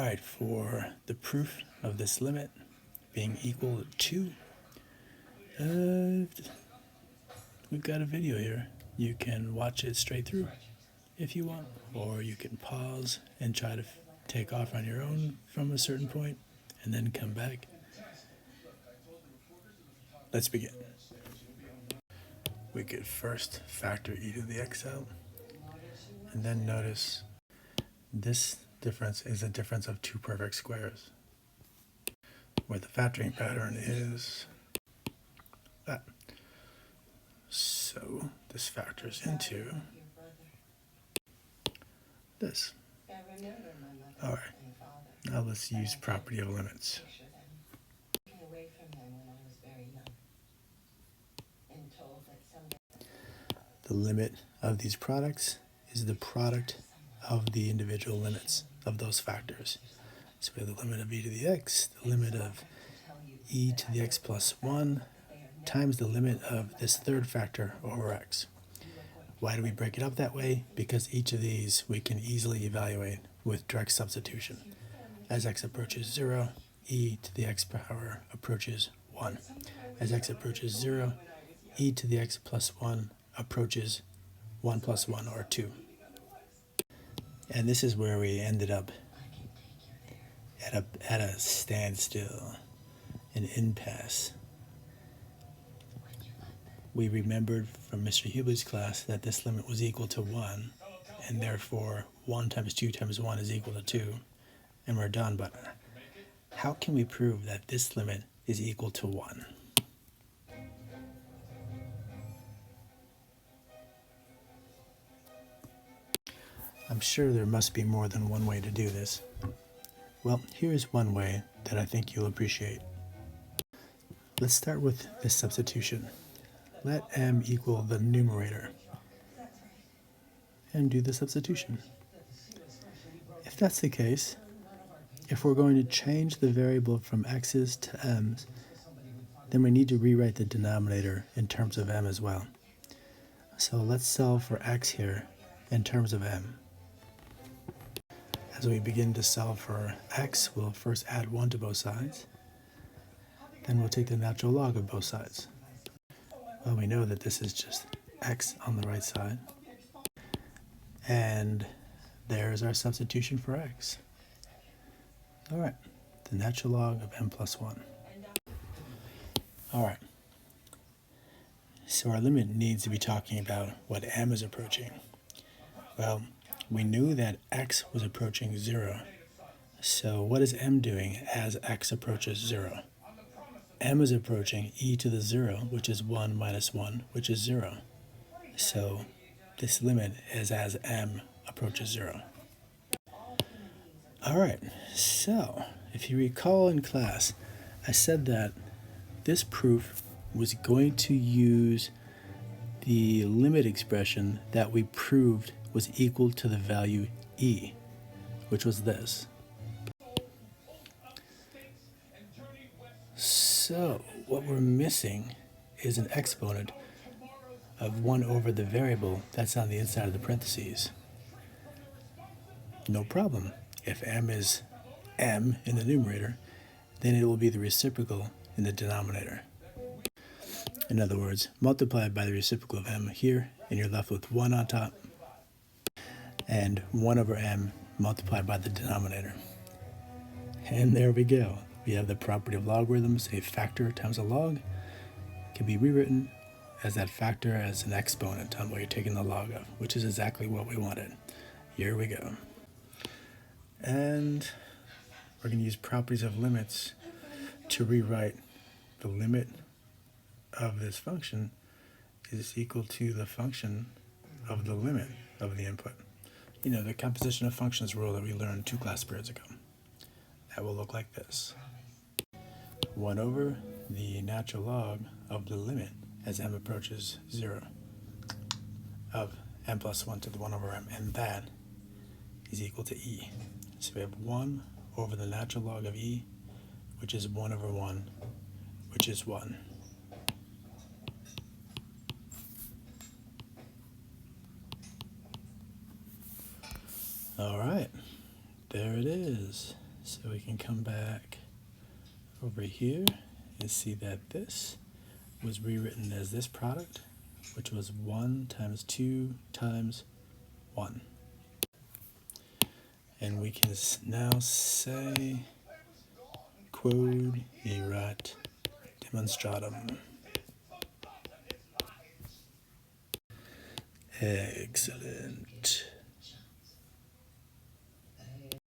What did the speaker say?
Alright, for the proof of this limit being equal to 2, we've got a video here. You can watch it straight through if you want, or you can pause and try to take off on your own from a certain point and then come back. Let's begin. We could first factor e to the x out, and then notice this difference is a difference of two perfect squares, where the factoring pattern is that. So this factors into this. All right, now let's use property of limits. The limit of these products is the product of the individual limits of those factors. So we have the limit of e to the x, the limit of e to the x plus 1, times the limit of this third factor over x. Why do we break it up that way? Because each of these we can easily evaluate with direct substitution. As x approaches 0, e to the x power approaches 1. As x approaches 0, e to the x plus 1 approaches 1 plus 1, or 2. And this is where we ended up at a standstill, an impasse. We remembered from Mr. Hubler's class that this limit was equal to 1, and therefore 1 times 2 times 1 is equal to 2, and we're done. But how can we prove that this limit is equal to 1? I'm sure there must be more than one way to do this. Well, here's one way that I think you'll appreciate. Let's start with this substitution. Let m equal the numerator and do the substitution. If that's the case, if we're going to change the variable from x's to m's, then we need to rewrite the denominator in terms of m as well. So let's solve for x here in terms of m. As we begin to solve for x, we'll first add 1 to both sides. Then we'll take the natural log of both sides. Well, we know that this is just x on the right side. And there's our substitution for x. All right, the natural log of m plus 1. All right, so our limit needs to be talking about what m is approaching. Well, we knew that x was approaching 0. So what is m doing as x approaches 0? M is approaching e to the 0, which is 1 minus 1, which is 0. So this limit is as m approaches 0. All right, so if you recall in class, I said that this proof was going to use the limit expression that we proved was equal to the value e, which was this. So what we're missing is an exponent of 1 over the variable that's on the inside of the parentheses. No problem. If m is m in the numerator, then it will be the reciprocal in the denominator. In other words, multiply by the reciprocal of m here, and you're left with 1 on top, and 1 over m multiplied by the denominator. And there we go. We have the property of logarithms. A factor times a log can be rewritten as that factor as an exponent on what you're taking the log of, which is exactly what we wanted. Here we go. And we're going to use properties of limits to rewrite the limit of this function is equal to the function of the limit of the input. You know, the composition of functions rule that we learned 2 class periods ago. That will look like this. 1 over the natural log of the limit as m approaches 0 of m plus 1 to the 1 over m, and that is equal to e. So we have 1 over the natural log of e, which is 1 over 1, which is 1. All right, there it is. So we can come back over here and see that this was rewritten as this product, which was 1 times 2 times 1. And we can now say quod erat demonstratum. Excellent.